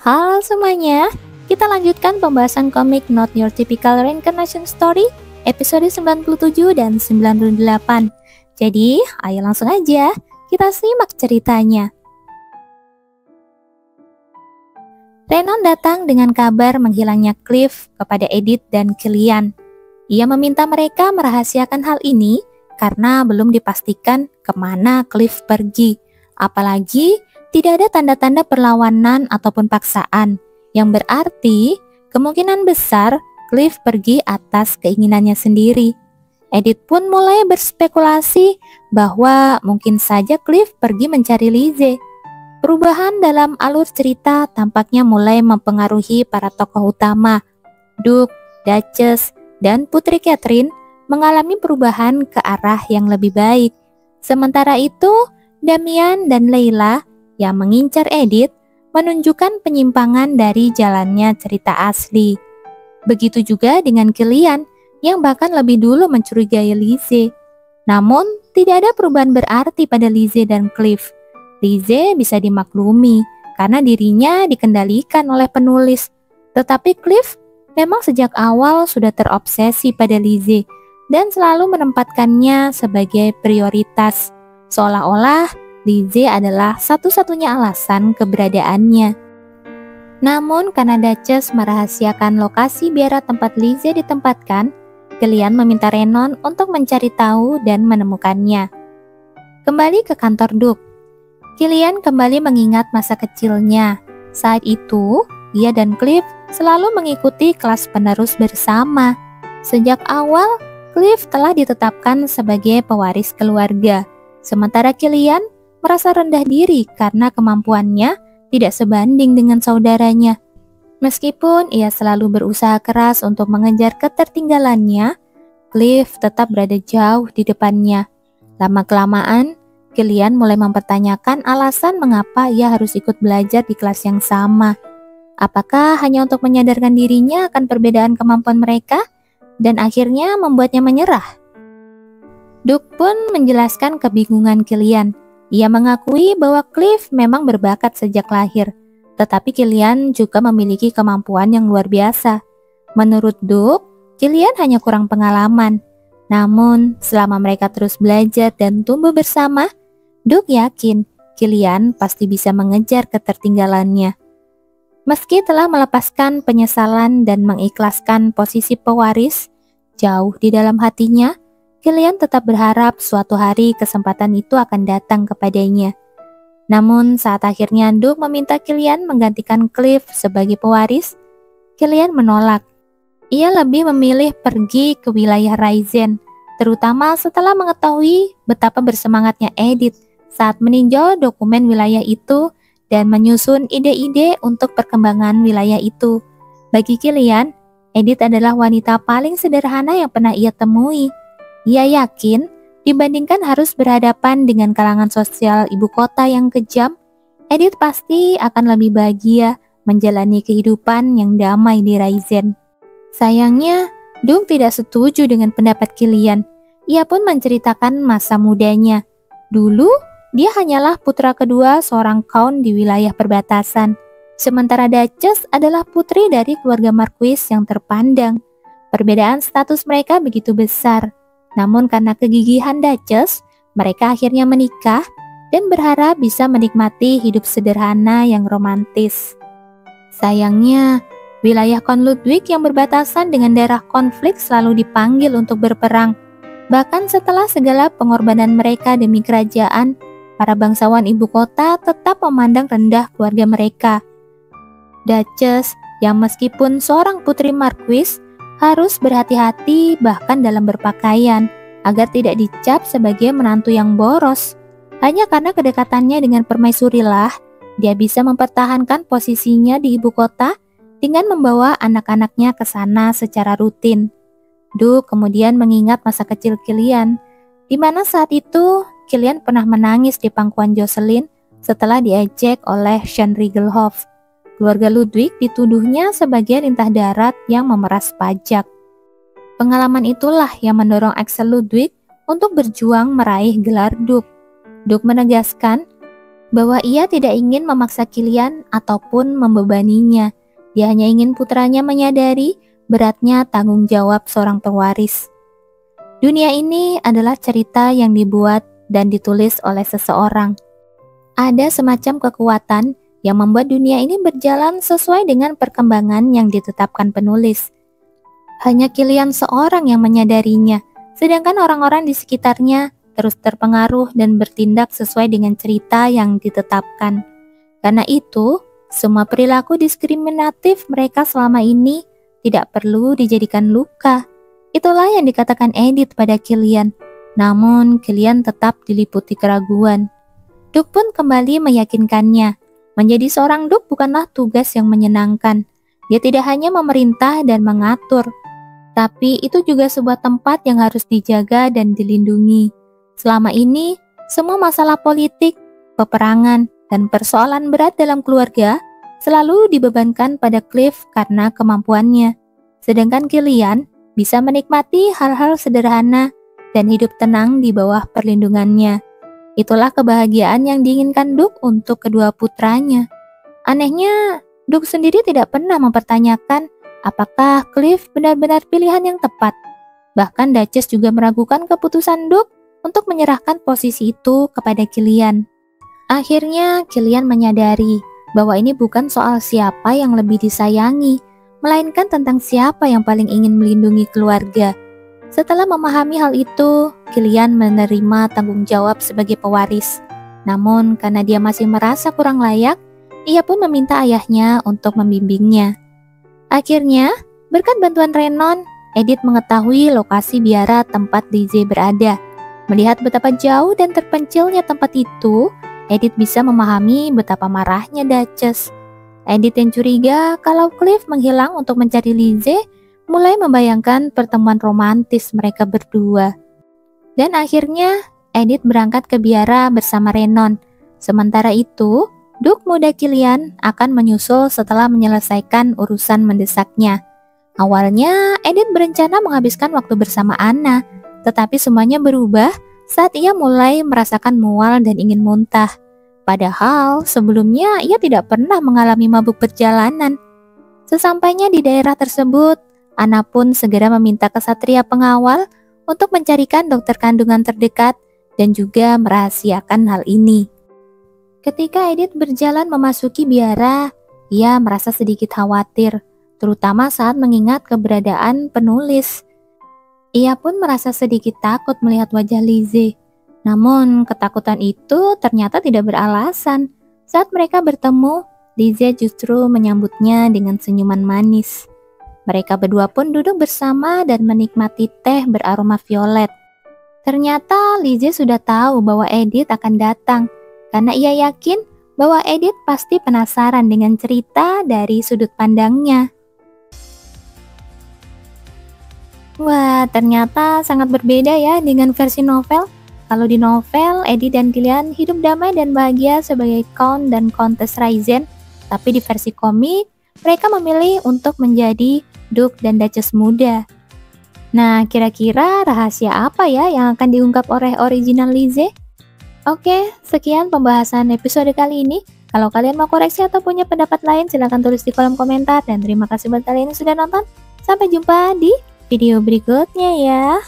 Halo semuanya, kita lanjutkan pembahasan komik Not Your Typical Reincarnation Story episode 97 dan 98. Jadi, ayo langsung aja kita simak ceritanya. Renon datang dengan kabar menghilangnya Cliff kepada Edith dan Killian. Ia meminta mereka merahasiakan hal ini karena belum dipastikan kemana Cliff pergi. Apalagi tidak ada tanda-tanda perlawanan ataupun paksaan, yang berarti kemungkinan besar Cliff pergi atas keinginannya sendiri. Edith pun mulai berspekulasi bahwa mungkin saja Cliff pergi mencari Lizzie. Perubahan dalam alur cerita tampaknya mulai mempengaruhi para tokoh utama. Duke, Duchess, dan Putri Catherine mengalami perubahan ke arah yang lebih baik. Sementara itu, Damian dan Layla yang mengincar Edith menunjukkan penyimpangan dari jalannya cerita asli. Begitu juga dengan Killian yang bahkan lebih dulu mencurigai Lizzie. Namun, tidak ada perubahan berarti pada Lizzie dan Cliff. Lizzie bisa dimaklumi karena dirinya dikendalikan oleh penulis. Tetapi Cliff memang sejak awal sudah terobsesi pada Lizzie dan selalu menempatkannya sebagai prioritas. Seolah-olah Lizzie adalah satu-satunya alasan keberadaannya. Namun karena Duchess merahasiakan lokasi biara tempat Lizzie ditempatkan, Killian meminta Renon untuk mencari tahu dan menemukannya. Kembali ke kantor Duke, Killian kembali mengingat masa kecilnya. Saat itu, ia dan Cliff selalu mengikuti kelas penerus bersama. Sejak awal, Cliff telah ditetapkan sebagai pewaris keluarga, sementara Killian merasa rendah diri karena kemampuannya tidak sebanding dengan saudaranya. Meskipun ia selalu berusaha keras untuk mengejar ketertinggalannya, Cliff tetap berada jauh di depannya. Lama-kelamaan, Killian mulai mempertanyakan alasan mengapa ia harus ikut belajar di kelas yang sama. Apakah hanya untuk menyadarkan dirinya akan perbedaan kemampuan mereka dan akhirnya membuatnya menyerah? Duke pun menjelaskan kebingungan Killian. Ia mengakui bahwa Cliff memang berbakat sejak lahir, tetapi Killian juga memiliki kemampuan yang luar biasa. Menurut Duke, Killian hanya kurang pengalaman. Namun, selama mereka terus belajar dan tumbuh bersama, Duke yakin Killian pasti bisa mengejar ketertinggalannya. Meski telah melepaskan penyesalan dan mengikhlaskan posisi pewaris jauh di dalam hatinya, Killian tetap berharap suatu hari kesempatan itu akan datang kepadanya. Namun saat akhirnya Duke meminta Killian menggantikan Cliff sebagai pewaris, Killian menolak. Ia lebih memilih pergi ke wilayah Raizen, terutama setelah mengetahui betapa bersemangatnya Edith saat meninjau dokumen wilayah itu dan menyusun ide-ide untuk perkembangan wilayah itu. Bagi Killian, Edith adalah wanita paling sederhana yang pernah ia temui. Ia yakin, dibandingkan harus berhadapan dengan kalangan sosial ibu kota yang kejam, Edith pasti akan lebih bahagia menjalani kehidupan yang damai di Raizen. Sayangnya, Duke tidak setuju dengan pendapat Killian. Ia pun menceritakan masa mudanya. Dulu, dia hanyalah putra kedua seorang count di wilayah perbatasan. Sementara Duchess adalah putri dari keluarga Marquis yang terpandang. Perbedaan status mereka begitu besar. Namun karena kegigihan Duchess, mereka akhirnya menikah dan berharap bisa menikmati hidup sederhana yang romantis. Sayangnya, wilayah Count Ludwig yang berbatasan dengan daerah konflik selalu dipanggil untuk berperang. Bahkan setelah segala pengorbanan mereka demi kerajaan, para bangsawan ibu kota tetap memandang rendah keluarga mereka. Duchess, yang meskipun seorang putri Marquis, harus berhati-hati bahkan dalam berpakaian agar tidak dicap sebagai menantu yang boros. Hanya karena kedekatannya dengan permaisurilah, dia bisa mempertahankan posisinya di ibu kota dengan membawa anak-anaknya ke sana secara rutin. Duke kemudian mengingat masa kecil Killian, di mana saat itu Killian pernah menangis di pangkuan Jocelyn setelah diejek oleh Sean Rigelhoff. Keluarga Ludwig dituduhnya sebagai lintah darat yang memeras pajak. Pengalaman itulah yang mendorong Axel Ludwig untuk berjuang meraih gelar Duke. Duke menegaskan bahwa ia tidak ingin memaksa Killian ataupun membebaninya. Dia hanya ingin putranya menyadari beratnya tanggung jawab seorang pewaris. Dunia ini adalah cerita yang dibuat dan ditulis oleh seseorang. Ada semacam kekuatan yang membuat dunia ini berjalan sesuai dengan perkembangan yang ditetapkan penulis. Hanya Killian seorang yang menyadarinya, sedangkan orang-orang di sekitarnya terus terpengaruh dan bertindak sesuai dengan cerita yang ditetapkan. Karena itu, semua perilaku diskriminatif mereka selama ini tidak perlu dijadikan luka. Itulah yang dikatakan Edith pada Killian. Namun, Killian tetap diliputi keraguan. Duke pun kembali meyakinkannya. Menjadi seorang Duke bukanlah tugas yang menyenangkan. Dia tidak hanya memerintah dan mengatur, tapi itu juga sebuah tempat yang harus dijaga dan dilindungi. Selama ini, semua masalah politik, peperangan, dan persoalan berat dalam keluarga selalu dibebankan pada Cliff karena kemampuannya. Sedangkan Killian bisa menikmati hal-hal sederhana dan hidup tenang di bawah perlindungannya. Itulah kebahagiaan yang diinginkan Duke untuk kedua putranya. Anehnya, Duke sendiri tidak pernah mempertanyakan apakah Cliff benar-benar pilihan yang tepat. Bahkan Duchess juga meragukan keputusan Duke untuk menyerahkan posisi itu kepada Killian. Akhirnya, Killian menyadari bahwa ini bukan soal siapa yang lebih disayangi, melainkan tentang siapa yang paling ingin melindungi keluarga. Setelah memahami hal itu, Killian menerima tanggung jawab sebagai pewaris. Namun, karena dia masih merasa kurang layak, ia pun meminta ayahnya untuk membimbingnya. Akhirnya, berkat bantuan Renon, Edith mengetahui lokasi biara tempat Lizzie berada. Melihat betapa jauh dan terpencilnya tempat itu, Edith bisa memahami betapa marahnya Duchess. Edith yang curiga kalau Cliff menghilang untuk mencari Lizzie, mulai membayangkan pertemuan romantis mereka berdua. Dan akhirnya, Edith berangkat ke biara bersama Renon. Sementara itu, Duke muda Killian akan menyusul setelah menyelesaikan urusan mendesaknya. Awalnya, Edith berencana menghabiskan waktu bersama Anna, tetapi semuanya berubah saat ia mulai merasakan mual dan ingin muntah. Padahal sebelumnya ia tidak pernah mengalami mabuk perjalanan. Sesampainya di daerah tersebut, Anna pun segera meminta kesatria pengawal untuk mencarikan dokter kandungan terdekat dan juga merahasiakan hal ini. Ketika Edith berjalan memasuki biara, ia merasa sedikit khawatir, terutama saat mengingat keberadaan penulis. Ia pun merasa sedikit takut melihat wajah Lizzie. Namun, ketakutan itu ternyata tidak beralasan. Saat mereka bertemu, Lizzie justru menyambutnya dengan senyuman manis. Mereka berdua pun duduk bersama dan menikmati teh beraroma violet. Ternyata Lizzie sudah tahu bahwa Edith akan datang, karena ia yakin bahwa Edith pasti penasaran dengan cerita dari sudut pandangnya. Wah, ternyata sangat berbeda ya dengan versi novel. Kalau di novel, Edith dan Killian hidup damai dan bahagia sebagai Count dan Countess Raisin, tapi di versi komik, mereka memilih untuk menjadi Duke dan Duchess muda. Nah, kira-kira rahasia apa ya yang akan diungkap oleh original Lizzie? Oke, sekian pembahasan episode kali ini. Kalau kalian mau koreksi atau punya pendapat lain, silahkan tulis di kolom komentar. Dan terima kasih buat kalian yang sudah nonton. Sampai jumpa di video berikutnya ya.